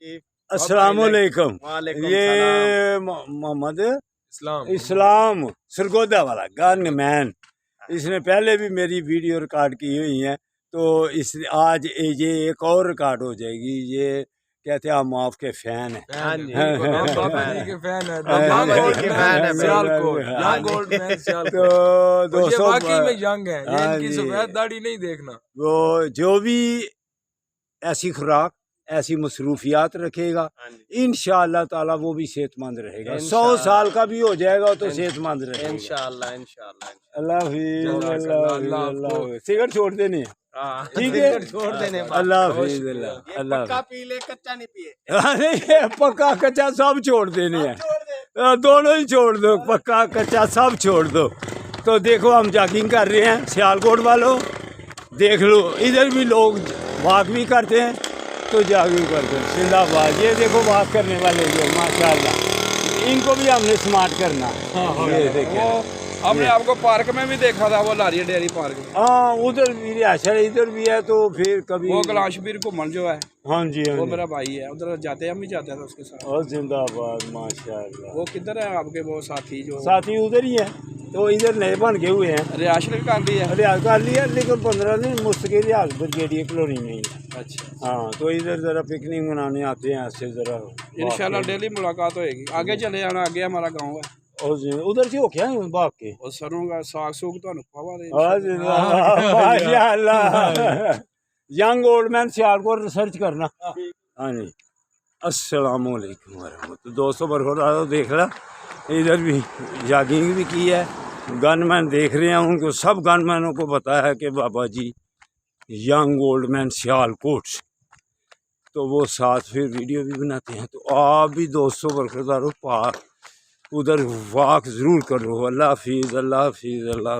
अस्सलामुअलैकुम। वालेकुम ये सलाम। मोहम्मद इस्लाम इस्लाम सरगोदा वाला गन मैन, इसने पहले भी मेरी वीडियो रिकॉर्ड की हुई है। तो इस आज ये एक और रिकॉर्ड हो जाएगी। ये कहते हैं हम आपके फैन हैं। हाँ जी, हम बाबा जी के फैन है। हाँ, यंग जी ओल्ड के मैन फैन है, सियालकोट, हाँ यंग जी। ओल्ड मैन तो सियालकोट। और ये दोस्तों वाकई में यंग है, ये हाँ इनकी जी। सफेद दाढ़ी नहीं देखना। वो जो भी ऐसी खुराक ऐसी मसरूफियात रखेगा हाँ जी। इंशाअल्लाह ताला वो भी सेहतमंद रहेगा। 100 इंशाअल्लाह। साल का भी हो जाएगा तो सेहतमंद रहेगा। इंशाअल्लाह इंशाअल्लाह। अल्लाह हाफिज़, जज़ाकल्लाह, अल्लाह अल्लाह आपको- हाफिज़। सिगरेट छोड़ देनी है, हाँ, ठीक है। सिगरेट छोड़ देने बाद। अल्लाह बहुत हाफिज़, शुक्रिया। अल्लाह ये अल्लाह पक्का पी ले, कच्चा नहीं पिए। अरे ये पक्का कच्चा सब छोड़ देने हैं। छोड़ दे। दोनों ही छोड़ दो, पक्का कच्चा सब छोड़ दो। तो देखो हम जॉगिंग कर रहे हैं सियालकोट वालों, देख लो इधर भी लोग वॉक भी करते हैं तो जॉगिंग करते हैं। जिंदाबाद। ये देखो वॉक करने वाले लोग माशाल्लाह, इनको भी हमने स्मार्ट करना। ये देखें, हमने आपको पार्क में भी देखा था, वो लारी डेयरी पार्क में। हाँ उधर भी रिहायशल इधर भी है। तो फिर कभी वो कैलाशवीर घुमन जो है, हाँ जी हाँ वो जी। मेरा भाई है, उधर जाते हैं, हम भी जाते हैं उसके साथ। और जिंदाबाद माशाल्लाह। वो किधर है आपके वो साथी जो साथी उधर ही है, तो इधर नए बन गए हुए हैं। रिहायश कर दी है? रियाज कर लिया लेकिन 15 दिन मुस्तकिल रियाज ब्रिगेडियर कॉलोनी में ही है। अच्छा, हाँ तो इधर जरा पिकनिक मनाने आते हैं ऐसे जरा। इंशाल्लाह डेली मुलाकात होएगी। आगे चले जाना, आगे हमारा गाँव है। और उधर से हो क्या बाग के। और सरों का साग सूग तो खवा दे। माशाल्लाह। Young old man Sialkot research करना। हाँ जी। अस्सलाम वालेकुम वरहमतुल्लाह। दोस्तों बरकरार देख रहा, इधर भी जॉगिंग भी की है। गनमैन देख रहे हैं, उनको सब गनमैनों को बताया है कि बाबा जी यंग ओल्ड मैन सियालकोट, तो वो साथ फिर वीडियो भी बनाते हैं। तो आप भी दोस्तों बरकरार पार्क उधर वॉक ज़रूर करो। अल्लाह हाफिज़, अल्लाह हाफिज़, अल्लाह।